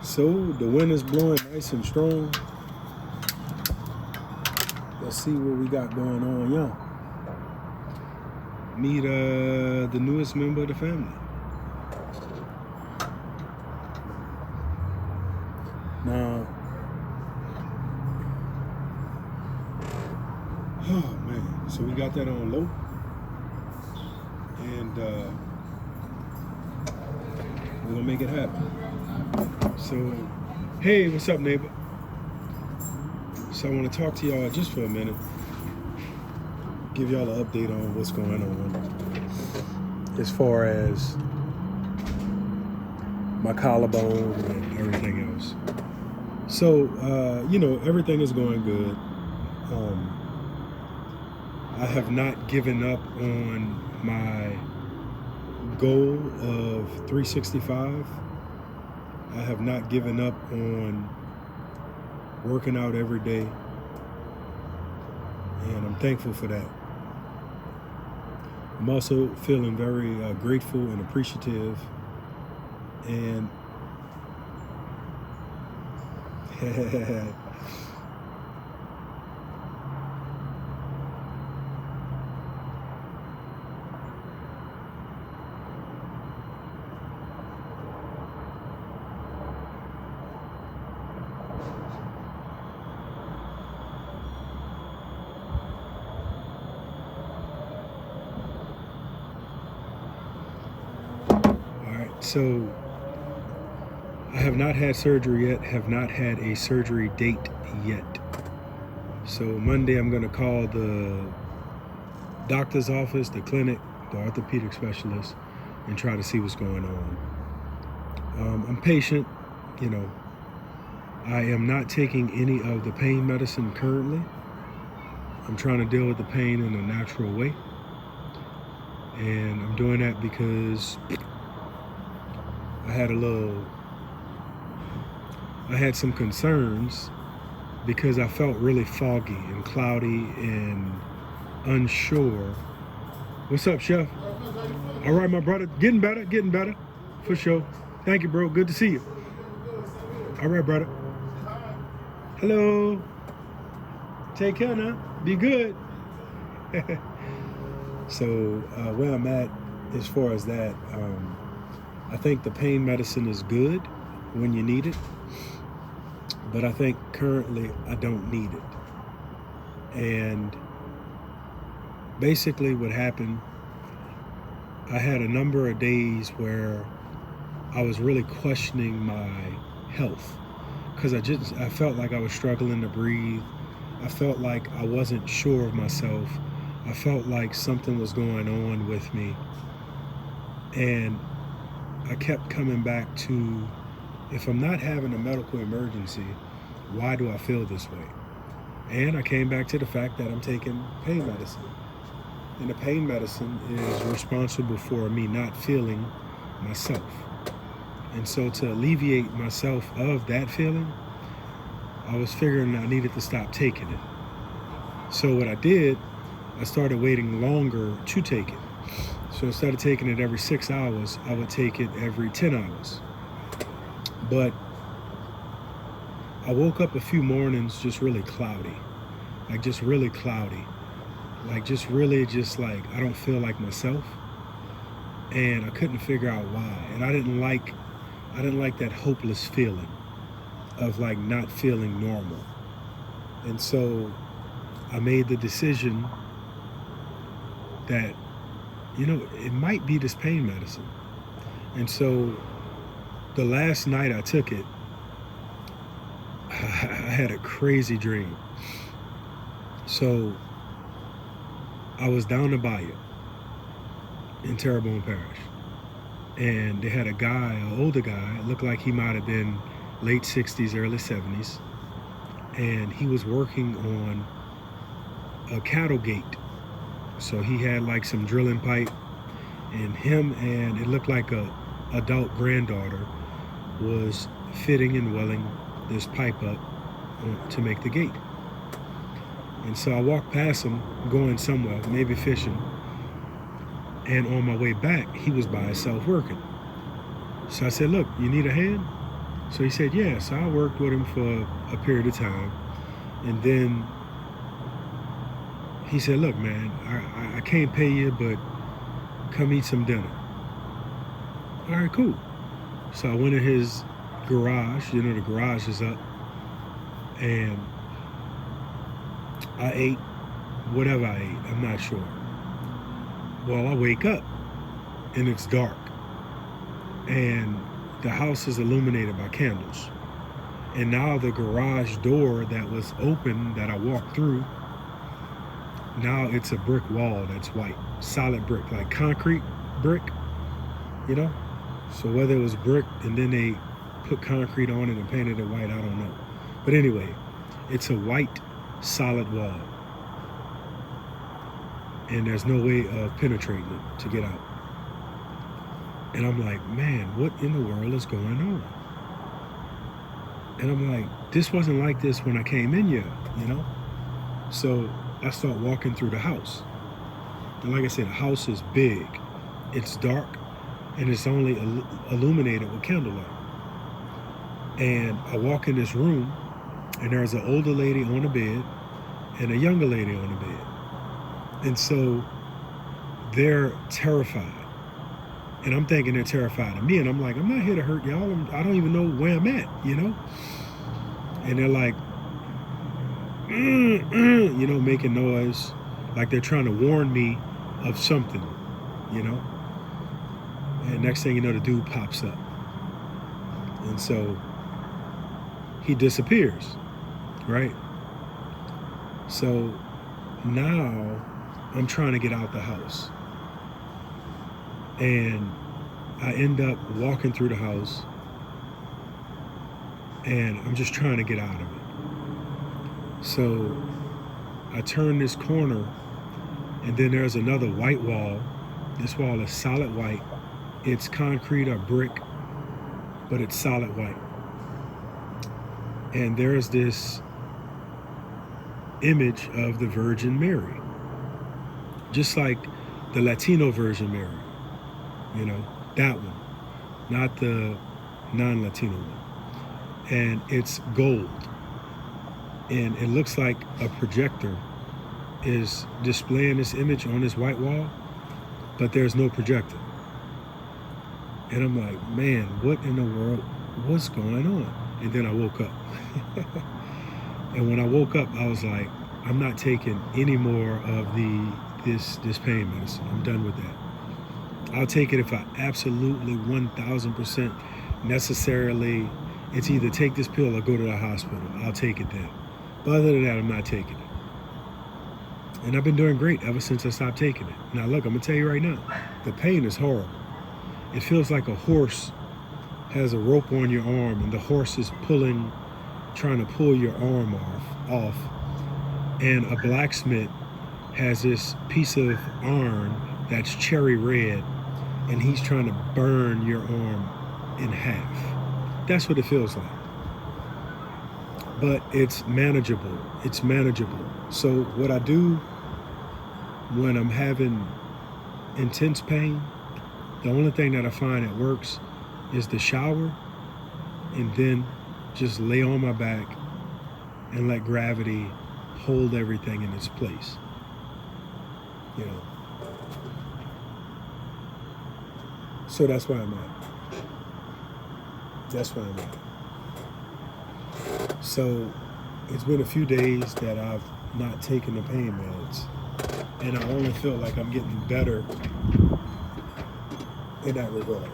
So the wind is blowing nice and strong. Let's see what we got going on, y'all. Meet the newest member of the family. Now, oh man, so we got that on low. And we're gonna make it happen. So, hey, what's up, neighbor? So I want to talk to y'all just for a minute. Give y'all an update on what's going on as far as my collarbone and everything else. So, everything is going good. I have not given up on my goal of 365. I have not given up on working out every day, and I'm thankful for that. I'm also feeling very grateful and appreciative, and so I have not had surgery yet, have not had a surgery date yet. So Monday I'm going to call the doctor's office, the clinic, the orthopedic specialist, and try to see what's going on. I'm patient, I am not taking any of the pain medicine currently. I'm trying to deal with the pain in a natural way. And I'm doing that because I had some concerns because I felt really foggy and cloudy and unsure. What's up, Chef? All right, my brother. Getting better, for sure. Thank you, bro. Good to see you. All right, brother. Hello. Take care now. Be good. So where I'm at as far as that, I think the pain medicine is good when you need it, but I think currently I don't need it. And basically what happened, I had a number of days where I was really questioning my health because I felt like I was struggling to breathe. I felt like I wasn't sure of myself. I felt like something was going on with me. And I kept coming back to, if I'm not having a medical emergency, why do I feel this way? And I came back to the fact that I'm taking pain medicine. And the pain medicine is responsible for me not feeling myself. And so to alleviate myself of that feeling, I was figuring I needed to stop taking it. So what I did, I started waiting longer to take it. So instead of taking it every 6 hours, I would take it every 10 hours. But I woke up a few mornings just really cloudy. I don't feel like myself. And I couldn't figure out why. And I didn't like that hopeless feeling of like not feeling normal. And so I made the decision that, it might be this pain medicine. And so the last night I took it, I had a crazy dream. So I was down the bayou in Terrebonne Parish. And they had a guy, an older guy, looked like he might have been late 60s, early 70s. And he was working on a cattle gate. So he had like some drilling pipe, and him and it looked like a adult granddaughter was fitting and welling this pipe up to make the gate. And so I walked past him going somewhere, maybe fishing. And on my way back, he was by himself working. So I said, look, you need a hand? So he said, yeah. So I worked with him for a period of time. And then he said, look, man, I can't pay you, but come eat some dinner. All right, cool. So I went in his garage. You know, the garage is up. And I ate whatever I ate. I'm not sure. Well, I wake up and it's dark. And the house is illuminated by candles. And now the garage door that was open that I walked through, now it's a brick wall that's white. Solid brick, like concrete brick, you know? So whether it was brick and then they put concrete on it and painted it white, I don't know. But anyway, it's a white solid wall. And there's no way of penetrating it to get out. And I'm like, man, what in the world is going on? And I'm like, this wasn't like this when I came in here, you know? So I start walking through the house. And like I said, the house is big. It's dark, and it's only illuminated with candlelight. And I walk in this room, and there's an older lady on the bed and a younger lady on the bed. And so they're terrified. And I'm thinking they're terrified of me. And I'm like, I'm not here to hurt y'all. I don't even know where I'm at, you know? And they're like, you know, making noise. Like they're trying to warn me of something, you know? And next thing you know, the dude pops up. And so he disappears, right? So now I'm trying to get out the house. And I end up walking through the house, and I'm just trying to get out of it. So I turn this corner, and then there's another white wall. This wall is solid white. It's concrete or brick, but it's solid white. And there's this image of the Virgin Mary, just like the Latino Virgin Mary. You know, that one, not the non-Latino one. And it's gold. And it looks like a projector is displaying this image on this white wall, but there's no projector. And I'm like, man, what in the world, what's going on? And then I woke up. And when I woke up, I was like, I'm not taking any more of this pain medicine. I'm done with that. I'll take it if I absolutely 1,000% necessarily, it's either take this pill or go to the hospital. I'll take it then. But other than that, I'm not taking it. And I've been doing great ever since I stopped taking it. Now look, I'm gonna tell you right now, the pain is horrible. It feels like a horse has a rope on your arm and the horse is trying to pull your arm off. And a blacksmith has this piece of iron that's cherry red, and he's trying to burn your arm in half. That's what it feels like. But it's manageable. It's manageable. So what I do when I'm having intense pain, the only thing that I find that works is the shower, and then just lay on my back and let gravity hold everything in its place. You know. So that's where I'm at. That's where I'm at. So it's been a few days that I've not taken the pain meds, and I only feel like I'm getting better in that regard.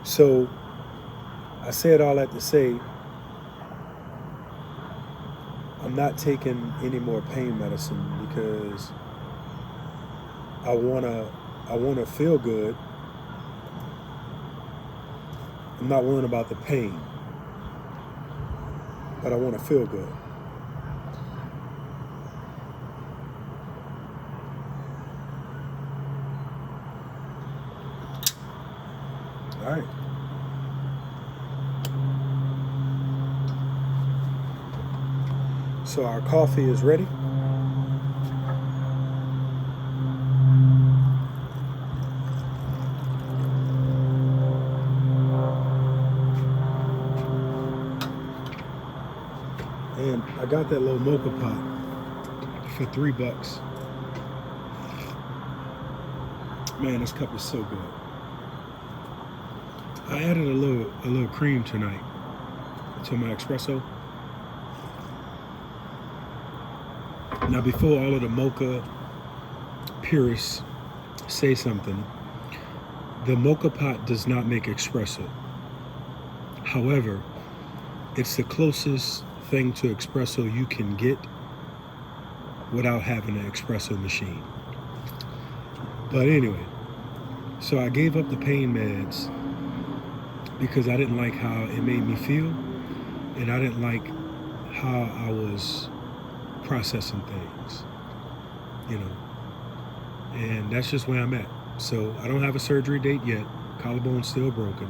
So I said all that to say, I'm not taking any more pain medicine because I wanna feel good. I'm not worrying about the pain, but I want to feel good. All right. So our coffee is ready. I got that little mocha pot for $3. Man, this cup is so good. I added a little cream tonight to my espresso. Now, before all of the mocha purists say something, the mocha pot does not make espresso. However, it's the closest thing to espresso you can get without having an espresso machine. But anyway, so I gave up the pain meds because I didn't like how it made me feel, and I didn't like how I was processing things, you know. And that's just where I'm at. So I don't have a surgery date yet. Collarbone's still broken.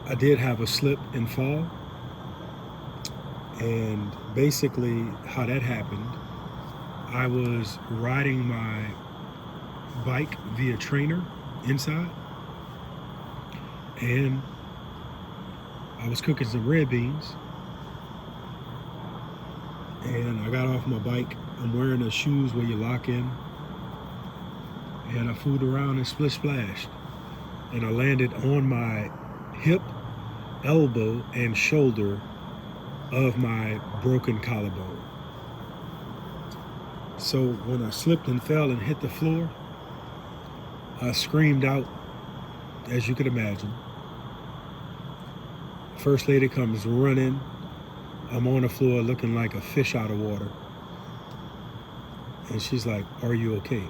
I did have a slip and fall. And basically how that happened, I was riding my bike via trainer inside, and I was cooking some red beans, and I got off my bike. I'm wearing the shoes where you lock in, and I fooled around and split splashed, and I landed on my hip, elbow, and shoulder of my broken collarbone. So when I slipped and fell and hit the floor, I screamed out, as you could imagine. First lady comes running. I'm on the floor looking like a fish out of water. And she's like, "Are you okay?"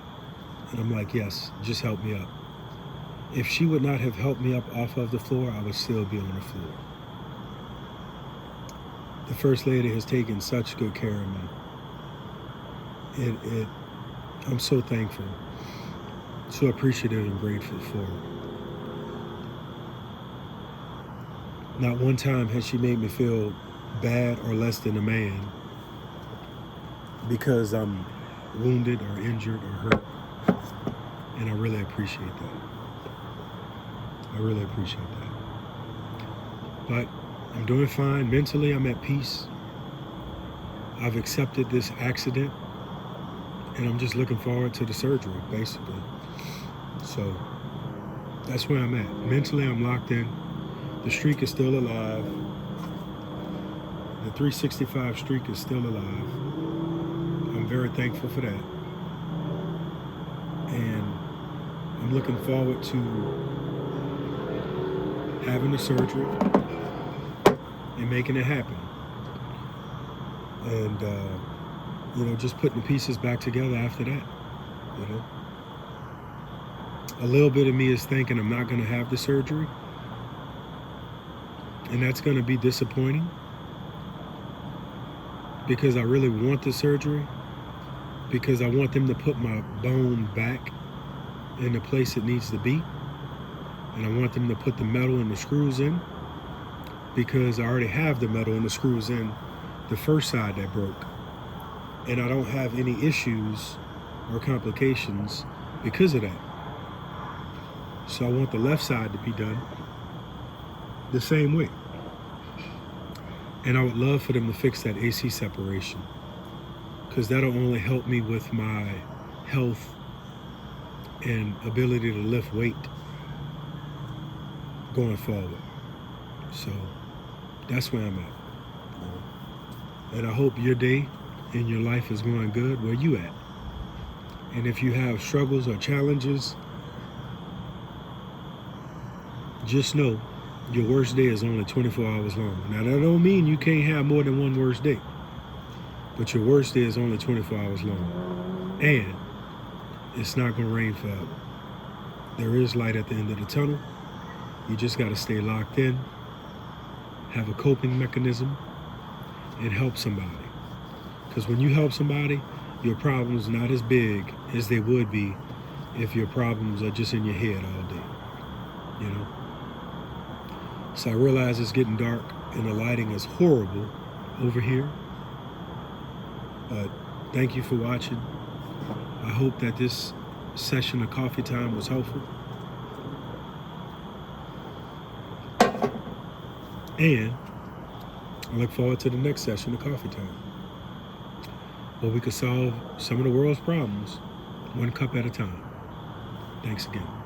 And I'm like, "Yes, just help me up." If she would not have helped me up off of the floor, I would still be on the floor. The First Lady has taken such good care of me. I'm so thankful, so appreciative and grateful for her. Not one time has she made me feel bad or less than a man because I'm wounded or injured or hurt. And I really appreciate that. I really appreciate that. But I'm doing fine. Mentally, I'm at peace. I've accepted this accident, and I'm just looking forward to the surgery, basically. So that's where I'm at. Mentally, I'm locked in. The streak is still alive. The 365 streak is still alive. I'm very thankful for that. And I'm looking forward to having the surgery and making it happen. And, just putting the pieces back together after that, A little bit of me is thinking I'm not going to have the surgery. And that's going to be disappointing because I really want the surgery, because I want them to put my bone back in the place it needs to be. And I want them to put the metal and the screws in, because I already have the metal and the screws in the first side that broke. And I don't have any issues or complications because of that. So I want the left side to be done the same way. And I would love for them to fix that AC separation, because that'll only help me with my health and ability to lift weight going forward. So that's where I'm at. And I hope your day and your life is going good where you at. And if you have struggles or challenges, just know your worst day is only 24 hours long. Now, that don't mean you can't have more than one worst day, but your worst day is only 24 hours long. And it's not going to rain forever. There is light at the end of the tunnel. You just got to stay locked in, have a coping mechanism, and help somebody. Because when you help somebody, your problems are not as big as they would be if your problems are just in your head all day, So I realize it's getting dark and the lighting is horrible over here. But thank you for watching. I hope that this session of coffee time was helpful. And I look forward to the next session of Coffee Time, where we could solve some of the world's problems one cup at a time. Thanks again.